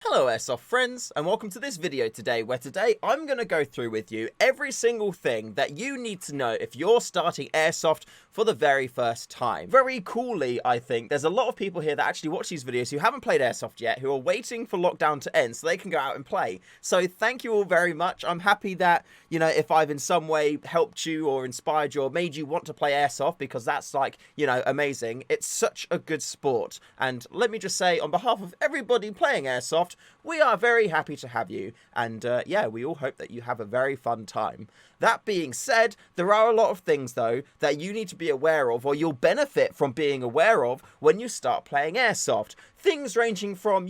Hello Airsoft friends, and welcome to this video today, where today I'm going to go through with you every single thing that you need to know if you're starting Airsoft for the very first time. Very coolly, I think, there's a lot of people here that actually watch these videos who haven't played Airsoft yet, who are waiting for lockdown to end so they can go out and play. So thank you all very much. I'm happy that, if I've in some way helped you or inspired you or made you want to play Airsoft, because that's amazing. It's such a good sport. And let me just say, on behalf of everybody playing Airsoft, we are very happy to have you, and we all hope that you have a very fun time. That being said, there are a lot of things though that you need to be aware of, or you'll benefit from being aware of when you start playing Airsoft. Things ranging from,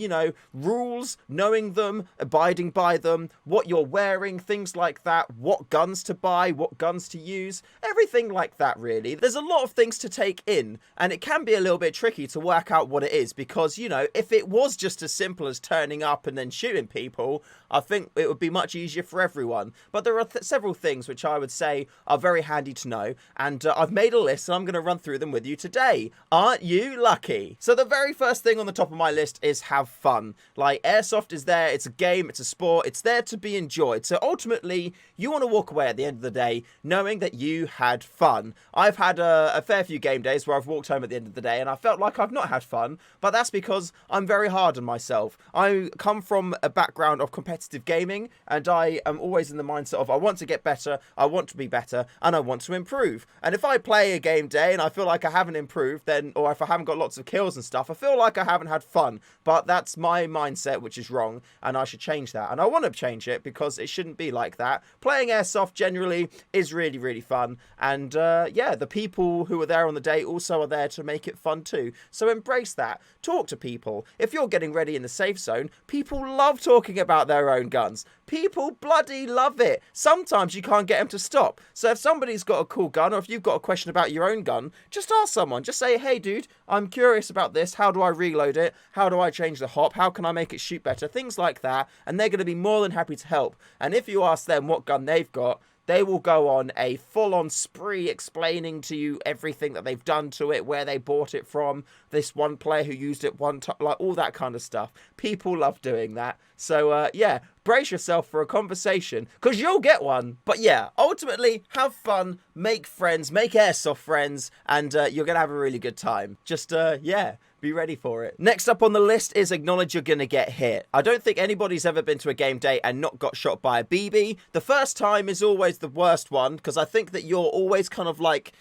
rules, knowing them, abiding by them, what you're wearing, things like that, what guns to buy, what guns to use, everything like that really. There's a lot of things to take in, and it can be a little bit tricky to work out what it is, because, if it was just as simple as turning up and then shooting people, I think it would be much easier for everyone. But there are several things which I would say are very handy to know, and I've made a list and I'm going to run through them with you today. Aren't you lucky? So the very first thing on the top of my list is have fun. Like, Airsoft is there, it's a game, it's a sport, it's there to be enjoyed. So ultimately, you want to walk away at the end of the day knowing that you had fun. I've had a fair few game days where I've walked home at the end of the day and I felt like I've not had fun, but that's because I'm very hard on myself. I come from a background of competitive gaming, and I am always in the mindset of I want to get better, I want to be better, and I want to improve. And if I play a game day and I feel like I haven't improved, then, or if I haven't got lots of kills and stuff, I feel like I haven't had fun. But that's my mindset, which is wrong, and I should change that. And I want to change it because it shouldn't be like that. Playing Airsoft generally is really, really fun. And the people who are there on the day also are there to make it fun too. So embrace that. Talk to people. If you're getting ready in the safe zone, people love talking about their own guns. People bloody love it. Sometimes you can't get them to stop. So if somebody's got a cool gun, or if you've got a question about your own gun, just ask someone. Just say, hey dude, I'm curious about this. How do I reload it? How do I change the hop? How can I make it shoot better? Things like that. And they're going to be more than happy to help. And if you ask them what gun they've got, they will go on a full-on spree explaining to you everything that they've done to it, where they bought it from, this one player who used it one time, like all that kind of stuff. People love doing that. So, brace yourself for a conversation, because you'll get one. But yeah, ultimately, have fun, make friends, make Airsoft friends, and you're going to have a really good time. Just, be ready for it. Next up on the list is acknowledge you're going to get hit. I don't think anybody's ever been to a game day and not got shot by a BB. The first time is always the worst one, because I think that you're always kind of like,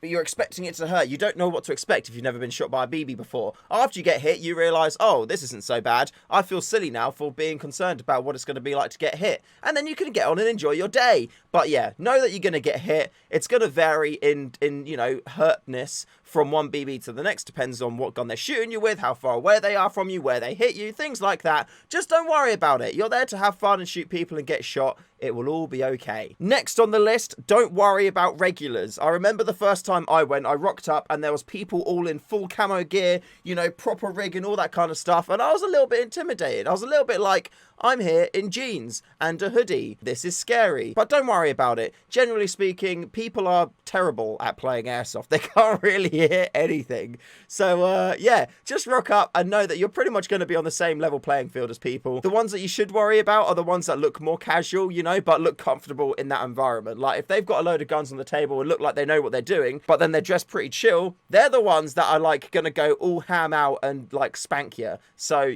you're expecting it to hurt. You don't know what to expect if you've never been shot by a BB before. After you get hit, you realise, oh, this isn't so bad. I feel silly now for being concerned about what it's going to be like to get hit. And then you can get on and enjoy your day. But yeah, know that you're going to get hit. It's going to vary in hurtness from one BB to the next. Depends on what gun they're shooting you with, how far away they are from you, where they hit you, things like that. Just don't worry about it. You're there to have fun and shoot people and get shot. It will all be okay. Next on the list, don't worry about regulars. I remember the first time I went, I rocked up and there was people all in full camo gear, proper rig and all that kind of stuff. And I was a little bit intimidated. I was a little bit like, I'm here in jeans and a hoodie. This is scary. But don't worry about it. Generally speaking, people are terrible at playing Airsoft. They can't really hit anything. So, just rock up and know that you're pretty much going to be on the same level playing field as people. The ones that you should worry about are the ones that look more casual, but look comfortable in that environment. Like, if they've got a load of guns on the table and look like they know what they're doing, but then they're dressed pretty chill, they're the ones that are, going to go all ham out and, spank you. So,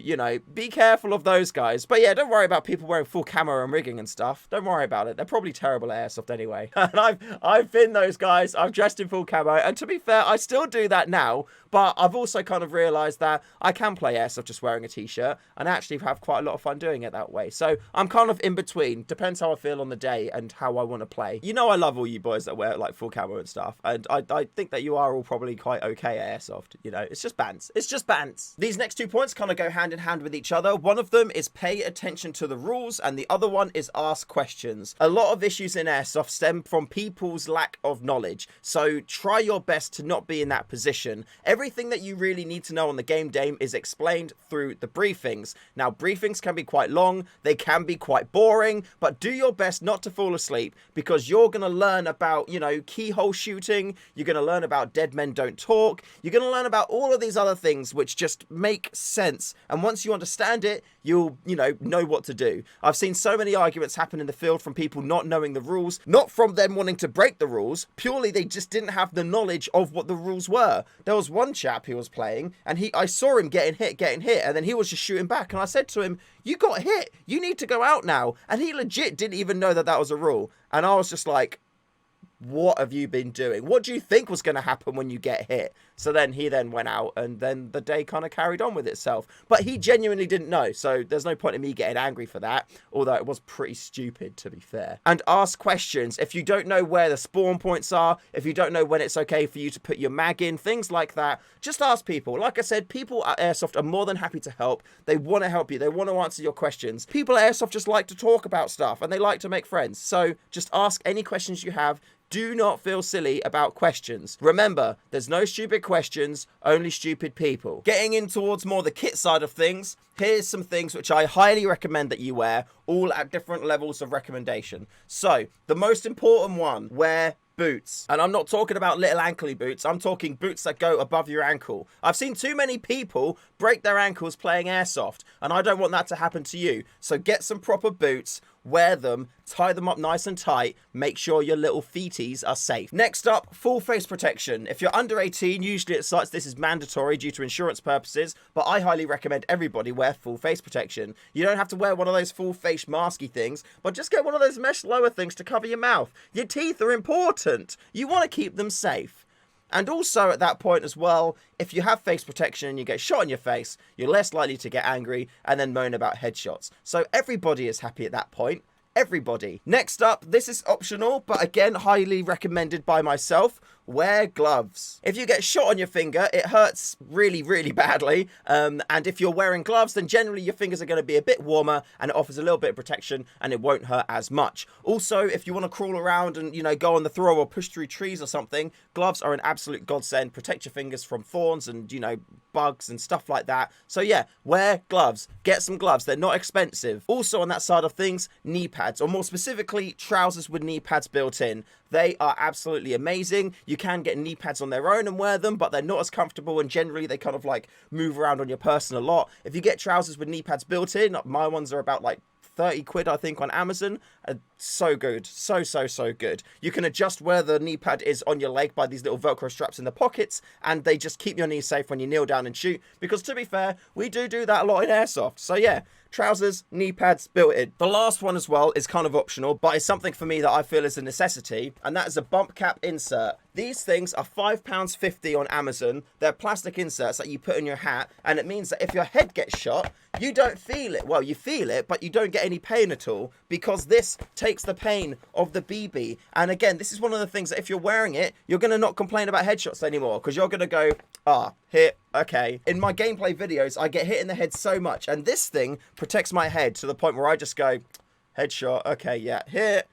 be careful of those guys. But yeah, don't worry about people wearing full camo and rigging and stuff. Don't worry about it. They're probably terrible at Airsoft anyway. And I've been those guys. I've dressed in full camo. And to be fair, I still do that now. But I've also kind of realised that I can play Airsoft just wearing a t-shirt and actually have quite a lot of fun doing it that way. So I'm kind of in between. Depends how I feel on the day and how I want to play. I love all you boys that wear full camo and stuff. And I think that you are all probably quite okay at Airsoft. It's just bants. It's just bants. These next 2 points kind of go hand in hand with each other. One of them is pay attention to the rules, and the other one is ask questions. A lot of issues in Airsoft stem from people's lack of knowledge. So try your best to not be in that position. Everything that you really need to know on the game day is explained through the briefings. Now, briefings can be quite long, they can be quite boring, but do your best not to fall asleep, because you're going to learn about, you know, keyhole shooting. You're going to learn about dead men don't talk. You're going to learn about all of these other things which just make sense. And once you understand it, you'll, you know what to do. I've seen so many arguments happen in the field from people not knowing the rules, not from them wanting to break the rules, purely they just didn't have the knowledge of what the rules were. There was one chap who was playing, and I saw him getting hit, and then he was just shooting back, and I said to him, you got hit, you need to go out now. And he legit didn't even know that that was a rule. And I was just like, what have you been doing? What do you think was going to happen when you get hit? So then he went out, and then the day kind of carried on with itself. But he genuinely didn't know, so there's no point in me getting angry for that, although it was pretty stupid, to be fair. And ask questions. If you don't know where the spawn points are, if you don't know when it's okay for you to put your mag in, things like that, just ask people. Like I said, people at Airsoft are more than happy to help. They want to help you. They want to answer your questions. People at Airsoft just like to talk about stuff, and they like to make friends. So just ask any questions you have. Do not feel silly about questions. Remember, there's no stupid questions, only stupid people. Getting in towards more the kit side of things, here's some things which I highly recommend that you wear, all at different levels of recommendation. So, the most important one, wear boots. And I'm not talking about little ankly boots, I'm talking boots that go above your ankle. I've seen too many people break their ankles playing Airsoft, and I don't want that to happen to you. So get some proper boots, wear them, tie them up nice and tight, make sure your little feeties are safe. Next up, full face protection. If you're under 18, usually at sites this is mandatory due to insurance purposes, but I highly recommend everybody wear full face protection. You don't have to wear one of those full face masky things, but just get one of those mesh lower things to cover your mouth. Your teeth are important. You want to keep them safe. And also at that point as well, if you have face protection and you get shot in your face, you're less likely to get angry and then moan about headshots. So everybody is happy at that point. Everybody. Next up, this is optional, but again, highly recommended by myself. Wear gloves. If you get shot on your finger, it hurts really, really badly. And if you're wearing gloves, then generally your fingers are going to be a bit warmer and it offers a little bit of protection and it won't hurt as much. Also, if you want to crawl around and, you know, go on the throw or push through trees or something, gloves are an absolute godsend. Protect your fingers from thorns and, you know, bugs and stuff like that. So yeah, wear gloves. Get some gloves. They're not expensive. Also on that side of things, knee pads, or more specifically, trousers with knee pads built in. They are absolutely amazing. You can get knee pads on their own and wear them, but they're not as comfortable, and generally they kind of like move around on your person a lot. If you get trousers with knee pads built in, my ones are about like 30 quid, I think, on Amazon. So good. So good. You can adjust where the knee pad is on your leg by these little Velcro straps in the pockets, and they just keep your knees safe when you kneel down and shoot, because to be fair, we do that a lot in Airsoft. So yeah, trousers, knee pads built in. The last one as well is kind of optional, but it's something for me that I feel is a necessity, and that is a bump cap insert. These things are £5.50 on Amazon. They're plastic inserts that you put in your hat, and it means that if your head gets shot, you don't feel it. Well, you feel it, but you don't get any pain at all, because this takes the pain of the BB. And again, this is one of the things that if you're wearing it, you're going to not complain about headshots anymore, because you're going to go, hit, okay. In my gameplay videos, I get hit in the head so much, and this thing protects my head to the point where I just go, headshot, okay, yeah, hit.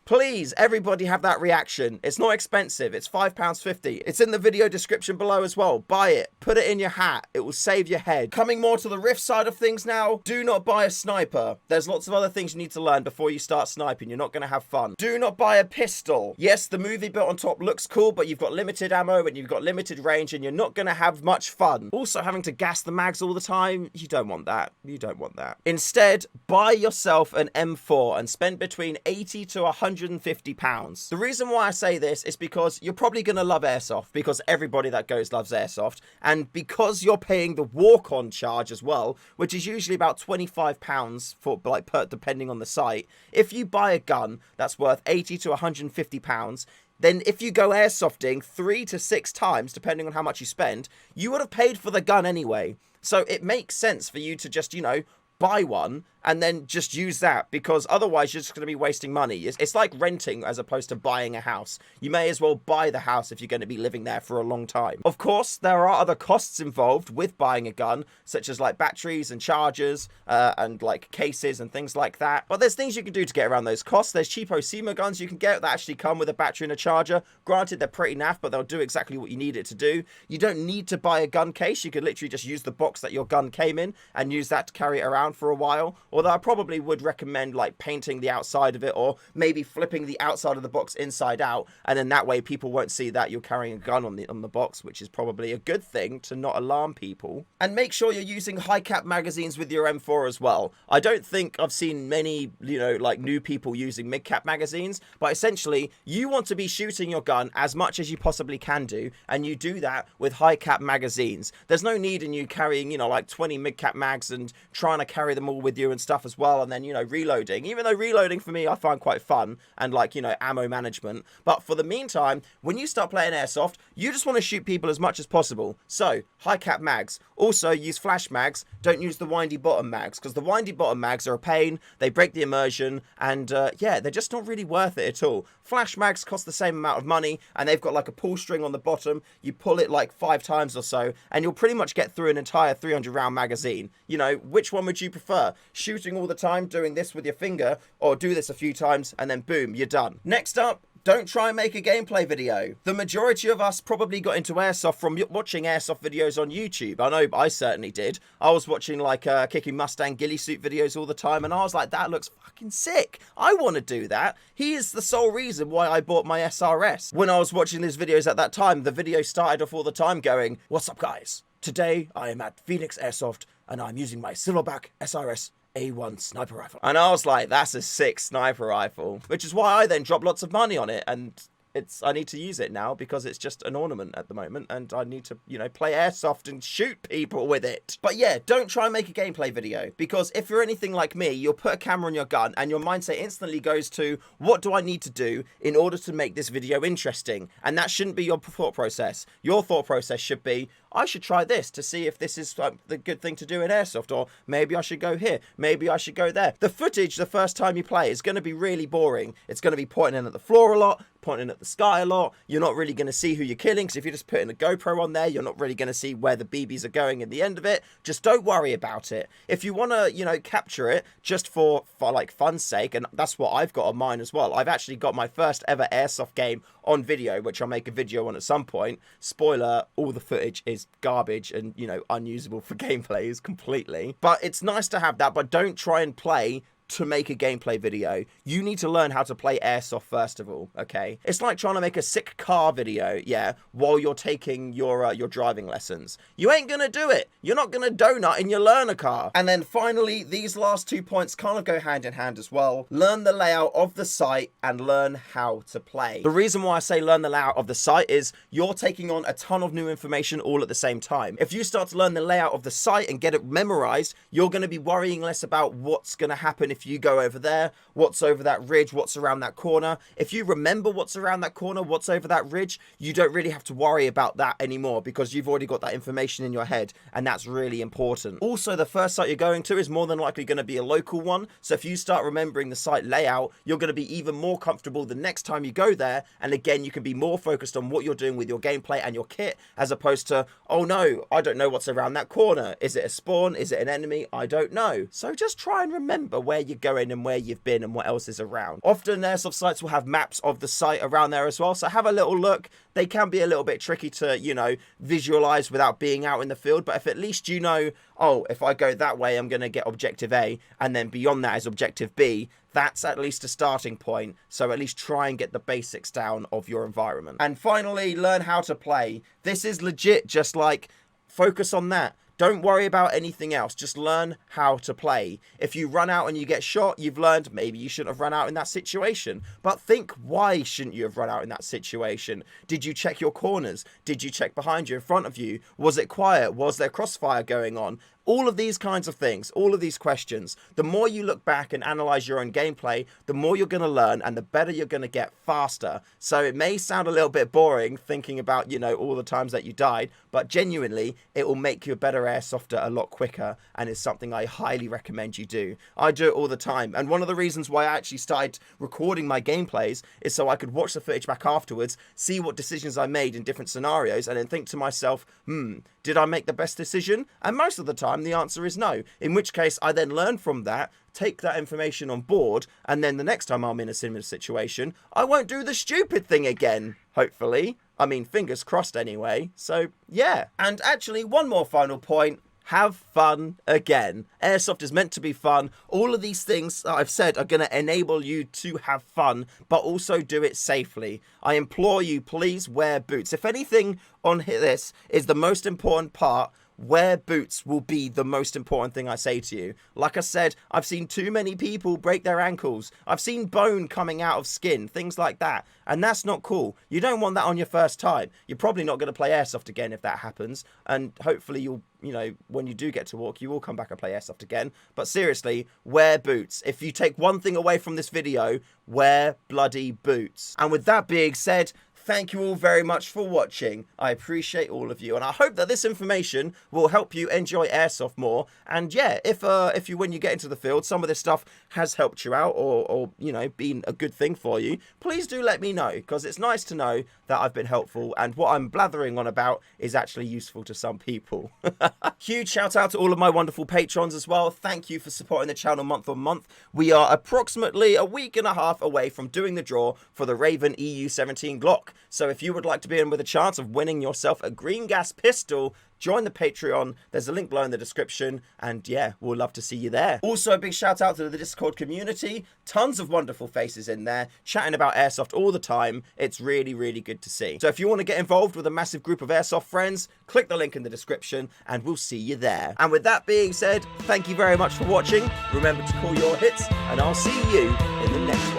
Please, everybody have that reaction. It's not expensive. It's £5.50. It's in the video description below as well. Buy it. Put it in your hat. It will save your head. Coming more to the Rift side of things now, do not buy a sniper. There's lots of other things you need to learn before you start sniping. You're not going to have fun. Do not buy a pistol. Yes, the movie built on top looks cool, but you've got limited ammo and you've got limited range and you're not going to have much fun. Also, having to gas the mags all the time, you don't want that. You don't want that. Instead, buy yourself an M4 and spend between 80 to 150 £150. The reason why I say this is because you're probably going to love Airsoft, because everybody that goes loves Airsoft, and because you're paying the walk-on charge as well, which is usually about £25 for, like, depending on the site. If you buy a gun that's worth £80 to £150, then if you go airsofting 3 to 6 times, depending on how much you spend, you would have paid for the gun anyway. So it makes sense for you to just, you know, buy one and then just use that, because otherwise you're just going to be wasting money. It's like renting as opposed to buying a house. You may as well buy the house if you're going to be living there for a long time. Of course, there are other costs involved with buying a gun, such as like batteries and chargers and like cases and things like that. But there's things you can do to get around those costs. There's cheapo SEMA guns you can get that actually come with a battery and a charger. Granted, they're pretty naff, but they'll do exactly what you need it to do. You don't need to buy a gun case. You could literally just use the box that your gun came in and use that to carry it around around for a while, although I probably would recommend like painting the outside of it, or maybe flipping the outside of the box inside out, and then that way people won't see that you're carrying a gun on the box, which is probably a good thing to not alarm people. And make sure you're using high cap magazines with your M4 as well. I don't think I've seen many, like new people using mid cap magazines, but essentially you want to be shooting your gun as much as you possibly can do, and you do that with high cap magazines. There's no need in you carrying, like 20 mid cap mags and trying to carry them all with you and stuff as well, and then, reloading. Even though reloading for me I find quite fun and like, ammo management. But for the meantime, when you start playing Airsoft, you just want to shoot people as much as possible. So, high cap mags. Also, use flash mags. Don't use the windy bottom mags, because the windy bottom mags are a pain. They break the immersion, and yeah, they're just not really worth it at all. Flash mags cost the same amount of money, and they've got like a pull string on the bottom. You pull it like 5 times or so, and you'll pretty much get through an entire 300 round magazine. Which one would you prefer? Shooting all the time, doing this with your finger, or do this a few times, and then boom, you're done. Next up, don't try and make a gameplay video. The majority of us probably got into Airsoft from watching Airsoft videos on YouTube. I know I certainly did. I was watching like Kicking Mustang ghillie suit videos all the time, and I was like, that looks fucking sick. I want to do that. He is the sole reason why I bought my SRS. When I was watching these videos at that time, the video started off all the time going, "What's up guys? Today I am at Phoenix Airsoft and I'm using my Silverback SRS A1 sniper rifle." And I was like, that's a sick sniper rifle, which is why I then dropped lots of money on it, and I need to use it now because it's just an ornament at the moment, and I need to, play Airsoft and shoot people with it. But yeah, don't try and make a gameplay video, because if you're anything like me, you'll put a camera on your gun and your mindset instantly goes to, what do I need to do in order to make this video interesting? And that shouldn't be your thought process. Your thought process should be, I should try this to see if this is the good thing to do in Airsoft, or maybe I should go here, maybe I should go there. The footage the first time you play is going to be really boring. It's going to be pointing in at the floor a lot, pointing at the sky a lot. You're not really going to see who you're killing, because if you're just putting a GoPro on there, you're not really going to see where the BBs are going in the end of it. Just don't worry about it. If you want to, capture it just for like fun's sake, and that's what I've got on mine as well. I've actually got my first ever Airsoft game on video, which I'll make a video on at some point. Spoiler, all the footage is garbage and, unusable for gameplays completely. But it's nice to have that, but don't try and play to make a gameplay video. You need to learn how to play Airsoft first of all, okay? It's like trying to make a sick car video, yeah, while you're taking your driving lessons. You ain't gonna do it. You're not gonna donut in your learner car. And then finally, these last 2 points kind of go hand in hand as well. Learn the layout of the site and learn how to play. The reason why I say learn the layout of the site is you're taking on a ton of new information all at the same time. If you start to learn the layout of the site and get it memorized, you're gonna be worrying less about what's gonna happen if you go over there, what's over that ridge, what's around that corner. If you remember what's around that corner, what's over that ridge, you don't really have to worry about that anymore, because you've already got that information in your head, and that's really important. Also, the first site you're going to is more than likely going to be a local one, so if you start remembering the site layout, you're going to be even more comfortable the next time you go there, and again, you can be more focused on what you're doing with your gameplay and your kit, as opposed to, oh no, I don't know what's around that corner. Is it a spawn? Is it an enemy? I don't know. So just try and remember where you're going and where you've been and what else is around. Often Airsoft sites will have maps of the site around there as well, so have a little look. They can be a little bit tricky to, visualize without being out in the field, but if at least you know, oh, if I go that way, I'm going to get objective A, and then beyond that is objective B, that's at least a starting point. So at least try and get the basics down of your environment. And finally, learn how to play. This is legit, just like, focus on that. Don't worry about anything else. Just learn how to play. If you run out and you get shot, you've learned maybe you shouldn't have run out in that situation. But think, why shouldn't you have run out in that situation? Did you check your corners? Did you check behind you, in front of you? Was it quiet? Was there crossfire going on? All of these kinds of things, all of these questions, the more you look back and analyze your own gameplay, the more you're going to learn and the better you're going to get faster. So it may sound a little bit boring thinking about, all the times that you died, but genuinely, it will make you a better airsofter a lot quicker, and it's something I highly recommend you do. I do it all the time, and one of the reasons why I actually started recording my gameplays is so I could watch the footage back afterwards, see what decisions I made in different scenarios, and then think to myself, did I make the best decision? And most of the time, the answer is no. In which case, I then learn from that, take that information on board, and then the next time I'm in a similar situation, I won't do the stupid thing again, hopefully. I mean, fingers crossed anyway. So, yeah. And actually, one more final point. have fun again. Airsoft is meant to be fun. All of these things that I've said are going to enable you to have fun, but also do it safely. I implore you, please wear boots. If anything on this is the most important part, wear boots will be the most important thing I say to you. Like I said, I've seen too many people break their ankles. I've seen bone coming out of skin, things like that. And that's not cool. You don't want that on your first time. You're probably not going to play Airsoft again if that happens. And hopefully you'll, when you do get to walk, you will come back and play Airsoft again. But seriously, wear boots. If you take one thing away from this video, wear bloody boots. And with that being said, thank you all very much for watching. I appreciate all of you, and I hope that this information will help you enjoy Airsoft more. And yeah, if you when you get into the field, some of this stuff has helped you out, or been a good thing for you, please do let me know, because it's nice to know that I've been helpful and what I'm blathering on about is actually useful to some people. Huge shout out to all of my wonderful patrons as well. Thank you for supporting the channel month on month. We are approximately a week and a half away from doing the draw for the Raven EU17 Glock. So if you would like to be in with a chance of winning yourself a green gas pistol, join the Patreon. There's a link below in the description, and yeah, we'll love to see you there. Also, a big shout out to the Discord community. Tons of wonderful faces in there, chatting about Airsoft all the time. It's really, really good to see. So if you want to get involved with a massive group of Airsoft friends, click the link in the description, and we'll see you there. And with that being said, thank you very much for watching. Remember to call your hits, and I'll see you in the next one.